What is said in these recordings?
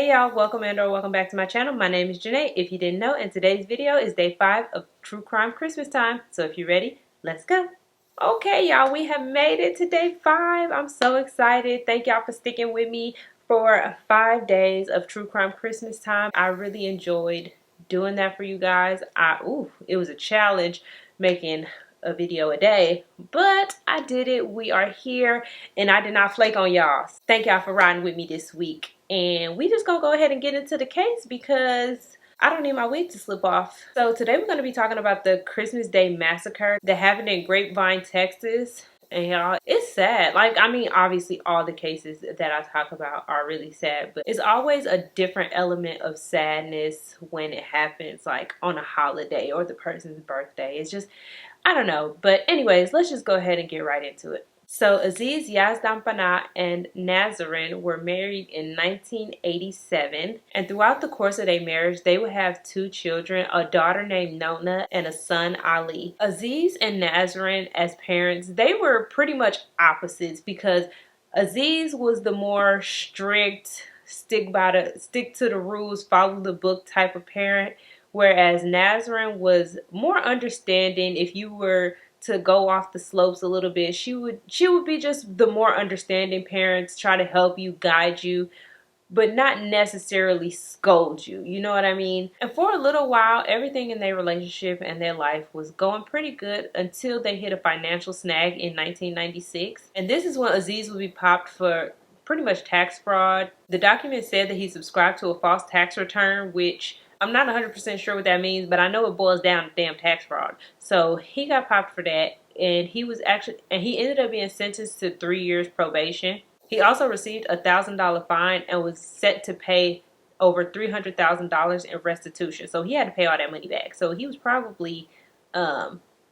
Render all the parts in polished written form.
Hey y'all, welcome and or welcome back to my channel. My name is Janae, if you didn't know, and today's video is day 5 of True Crime Christmas time. So if you're ready, let's go. Okay y'all, we have made it to day 5. I'm so excited. Thank y'all for sticking with me for 5 days of True Crime Christmas time. I really enjoyed doing that for you guys. It was a challenge making a video a day, but I did it. We are here and I did not flake on y'all. Thank y'all for riding with me this week. And we just gonna go ahead and get into the case because I don't need my wig to slip off. So today we're gonna be talking about the Christmas Day Massacre that happened in Grapevine, Texas. And y'all, it's sad. Like, I mean, obviously all the cases that I talk about are really sad, but it's always a different element of sadness when it happens like on a holiday or the person's birthday. It's just, I don't know. But anyways, let's just go ahead and get right into it. So Aziz Yazdanpanah and Nazarene were married in 1987, and throughout the course of their marriage, they would have 2 children, a daughter named Nona and a son Ali. Aziz and Nazarene as parents, they were pretty much opposites because Aziz was the more strict, stick to the rules, follow the book type of parent, whereas Nazarene was more understanding. If you were to go off the slopes a little bit, she would be just the more understanding parents, try to help you, guide you, but not necessarily scold you. You know what I mean? And for a little while, everything in their relationship and their life was going pretty good until they hit a financial snag in 1996. And this is when Aziz would be popped for pretty much tax fraud. The document said that he subscribed to a false tax return, which I'm not 100% sure what that means, but I know it boils down to damn tax fraud. So he got popped for that, and he ended up being sentenced to 3 years probation. He also received a $1,000 fine and was set to pay over $300,000 in restitution. So he had to pay all that money back. So he was probably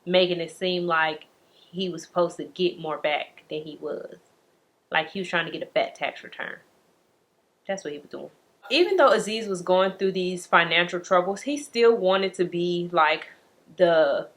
making it seem like he was supposed to get more back than he was. Like he was trying to get a fat tax return. That's what he was doing. Even though Aziz was going through these financial troubles, he still wanted to be like the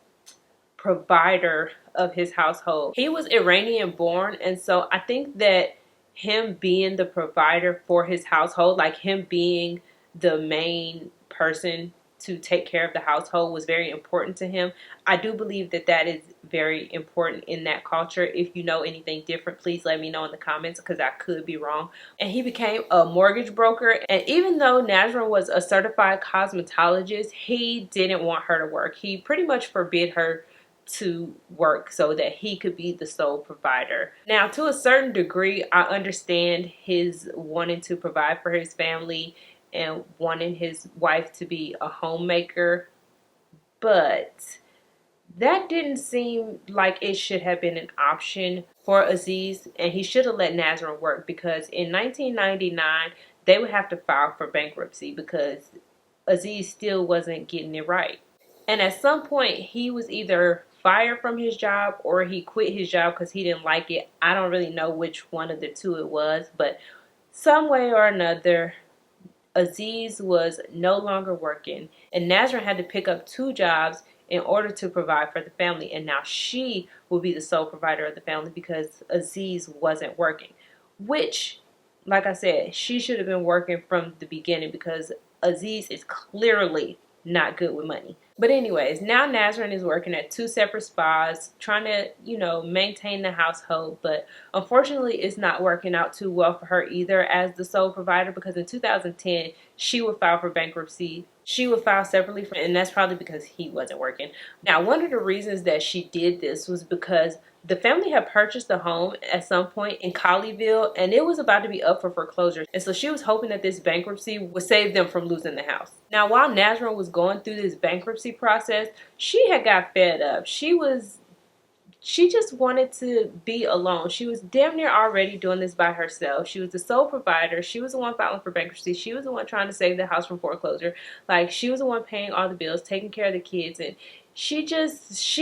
provider of his household. He was Iranian born, and so I think that him being the provider for his household, like him being the main person to take care of the household, was very important to him. I do believe that that is very important in that culture. If you know anything different, please let me know in the comments because I could be wrong. And he became a mortgage broker, and even though Nazarene was a certified cosmetologist, he didn't want her to work. He pretty much forbid her to work so that he could be the sole provider. Now, to a certain degree, I understand his wanting to provide for his family and wanting his wife to be a homemaker, but that didn't seem like it should have been an option for Aziz, and he should have let Nazarene work because in 1999 they would have to file for bankruptcy because Aziz still wasn't getting it right. And at some point he was either fired from his job or he quit his job because he didn't like it. I don't really know which one of the two it was, but some way or another Aziz was no longer working, and Nazarene had to pick up 2 jobs in order to provide for the family. And now she will be the sole provider of the family because Aziz wasn't working, which, like I said, she should have been working from the beginning because Aziz is clearly not good with money. But anyways, now Nazarene is working at 2 separate spas, trying to, maintain the household. But unfortunately, it's not working out too well for her either as the sole provider because in 2010, she would file for bankruptcy. She would file separately, and that's probably because he wasn't working. Now, one of the reasons that she did this was because the family had purchased a home at some point in Colleyville, and it was about to be up for foreclosure. And so she was hoping that this bankruptcy would save them from losing the house. Now, while Nazarene was going through this bankruptcy process, she had got fed up. She just wanted to be alone. She was damn near already doing this by herself. She was the sole provider. She was the one filing for bankruptcy. She was the one trying to save the house from foreclosure. Like, she was the one paying all the bills, taking care of the kids, and she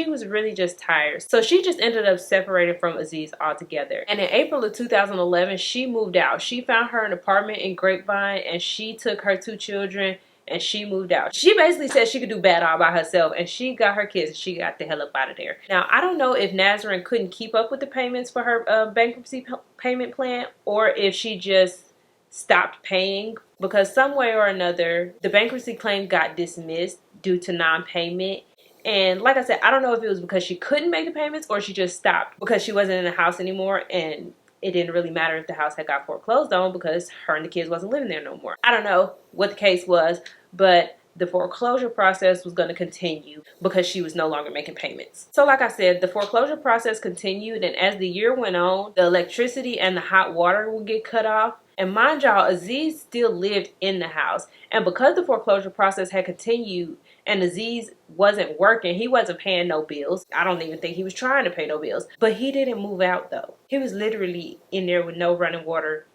was really just tired. So she just ended up separating from Aziz altogether. And in April of 2011, she moved out. She found her an apartment in Grapevine, and she took her 2 children and she moved out. She basically said she could do bad all by herself, and she got her kids and she got the hell up out of there. Now, I don't know if Nazarene couldn't keep up with the payments for her bankruptcy payment plan, or if she just stopped paying because some way or another, the bankruptcy claim got dismissed due to non-payment. And like I said, I don't know if it was because she couldn't make the payments or she just stopped because she wasn't in the house anymore, and it didn't really matter if the house had got foreclosed on because her and the kids wasn't living there no more. I don't know what the case was, but the foreclosure process was going to continue because she was no longer making payments. So like I said, the foreclosure process continued, and as the year went on, the electricity and the hot water would get cut off. And mind y'all, Aziz still lived in the house. And because the foreclosure process had continued and Aziz wasn't working, he wasn't paying no bills. I don't even think he was trying to pay no bills. But he didn't move out though. He was literally in there with no running water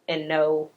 and no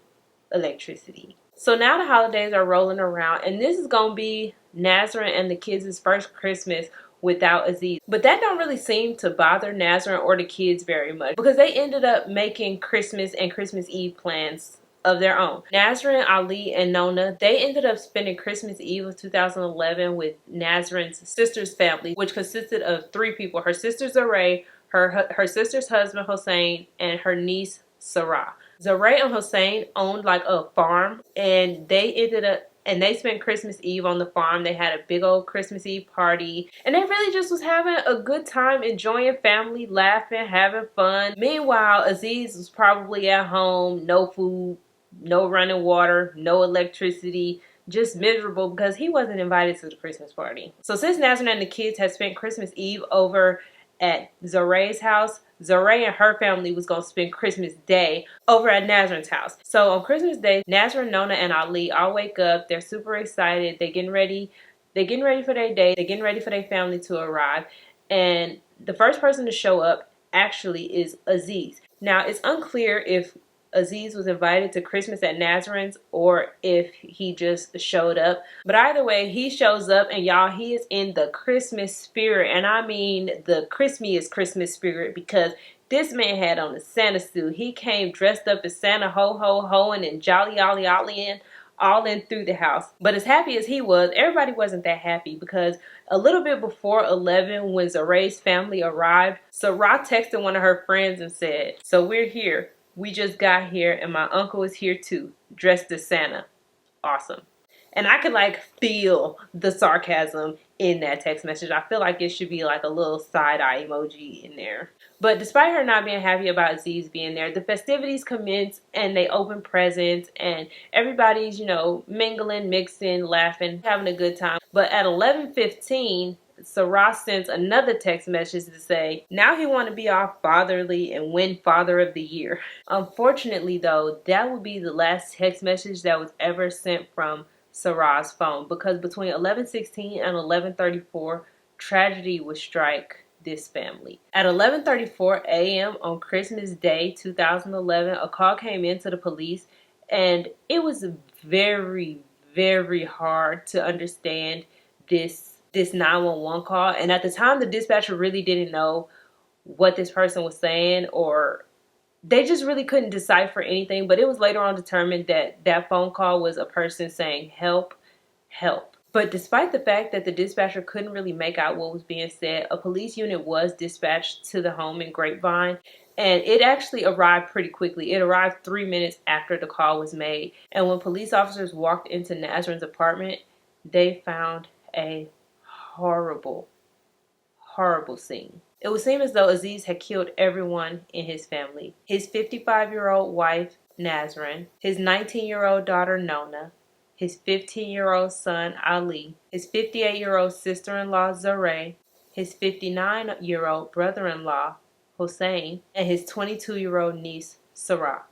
electricity. So now the holidays are rolling around, and this is going to be Nazarene and the kids' first Christmas without Aziz. But that don't really seem to bother Nazarene or the kids very much because they ended up making Christmas and Christmas Eve plans of their own. Nazarene, Ali, and Nona, they ended up spending Christmas Eve of 2011 with Nazarene's sister's family, which consisted of 3 people: her sister Zaray, her sister's husband Hossein, and her niece Sarah. Zaray and Hossein owned like a farm, and they spent Christmas Eve on the farm. They had a big old Christmas Eve party, and they really just was having a good time, enjoying family, laughing, having fun. Meanwhile, Aziz was probably at home, no food, no running water, no electricity, just miserable because he wasn't invited to the Christmas party. So since Nazarene and the kids had spent Christmas Eve over at Zaray's house, Zaray and her family was going to spend Christmas Day over at Nazarene's house. So on Christmas Day, Nazarene, Nona, and Ali all wake up. They're super excited. They're getting ready. They're getting ready for their day. They're getting ready for their family to arrive. And the first person to show up actually is Aziz. Now, it's unclear if Aziz was invited to Christmas at Nazarene's or if he just showed up. But either way, he shows up, and y'all, he is in the Christmas spirit. And I mean the crispiest Christmas spirit, because this man had on a Santa suit. He came dressed up as Santa, ho ho hoing and jolly ollie ollieing all in through the house. But as happy as he was, everybody wasn't that happy, because a little bit before 11, when Zaray's family arrived, Sarah texted one of her friends and said, "So we're here. We just got here, and my uncle is here too, dressed as Santa." Awesome. And I could like feel the sarcasm in that text message. I feel like it should be like a little side-eye emoji in there. But despite her not being happy about Aziz being there, the festivities commence, and they open presents, and everybody's, mingling, mixing, laughing, having a good time. But at 11:15, Sarah sends another text message to say, now he want to be all fatherly and win Father of the Year. Unfortunately, though, that would be the last text message that was ever sent from Sarah's phone, because between 11:16 and 11:34, tragedy would strike this family. At 11:34 a.m. on Christmas Day 2011, a call came into the police, and it was very, very hard to understand this 911 call. And at the time, the dispatcher really didn't know what this person was saying, or they just really couldn't decipher anything. But it was later on determined that that phone call was a person saying, "Help, help." But despite the fact that the dispatcher couldn't really make out what was being said, a police unit was dispatched to the home in Grapevine, and it actually arrived pretty quickly. It arrived 3 minutes after the call was made. And when police officers walked into Nazarene's apartment, they found a horrible, horrible scene. It would seem as though Aziz had killed everyone in his family. His 55-year-old wife, Nazarene, his 19-year-old daughter, Nona, his 15-year-old son, Ali, his 58-year-old sister-in-law, Zaray, his 59-year-old brother-in-law, Hossein, and his 22-year-old niece, Sarah.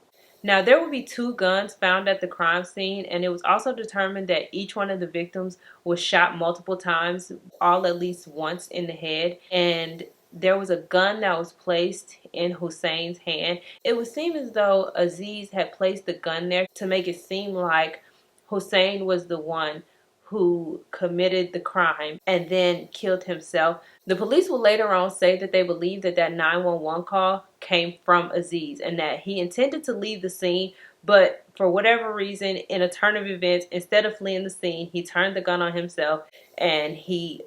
Now, there would be 2 guns found at the crime scene, and it was also determined that each one of the victims was shot multiple times, all at least once in the head. And there was a gun that was placed in Hussein's hand. It would seem as though Aziz had placed the gun there to make it seem like Hussein was the one who committed the crime and then killed himself. The police will later on say that they believe that that 911 call came from Aziz and that he intended to leave the scene, but for whatever reason, in a turn of events, instead of fleeing the scene, he turned the gun on himself and he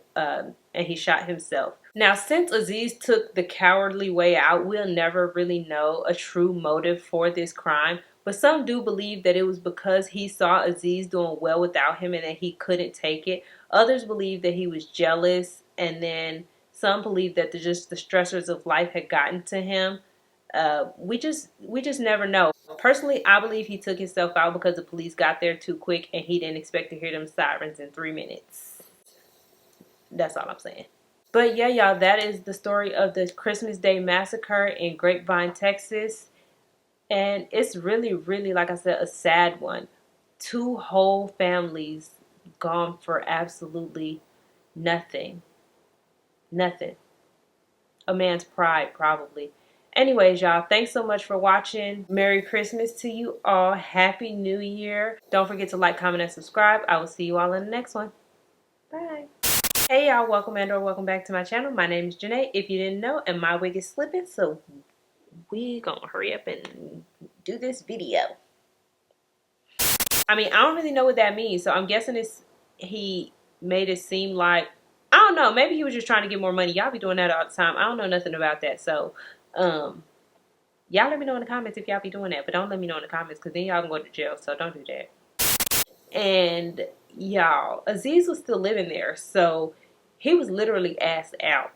shot himself. Now, since Aziz took the cowardly way out, we'll never really know a true motive for this crime. But some do believe that it was because he saw Aziz doing well without him and that he couldn't take it. Others believe that he was jealous, and then some believe that just the stressors of life had gotten to him. We just never know. Personally, I believe he took himself out because the police got there too quick and he didn't expect to hear them sirens in 3 minutes. That's all I'm saying. But yeah, y'all, that is the story of the Christmas Day massacre in Grapevine, Texas. And it's really, really, like I said, a sad one. 2 whole families gone for absolutely nothing. Nothing. A man's pride, probably. Anyways, y'all, thanks so much for watching. Merry Christmas to you all. Happy New Year. Don't forget to like, comment, and subscribe. I will see you all in the next one. Bye. Hey, y'all. Welcome and or welcome back to my channel. My name is Janae. If you didn't know, and my wig is slipping, so we gonna hurry up and do this video. I mean, I don't really know what that means, so I'm guessing he made it seem like, I don't know, maybe he was just trying to get more money. Y'all be doing that all the time. I don't know nothing about that, so y'all let me know in the comments if y'all be doing that, but don't let me know in the comments because then y'all can go to jail, so don't do that. And y'all, Aziz was still living there, so he was literally asked out.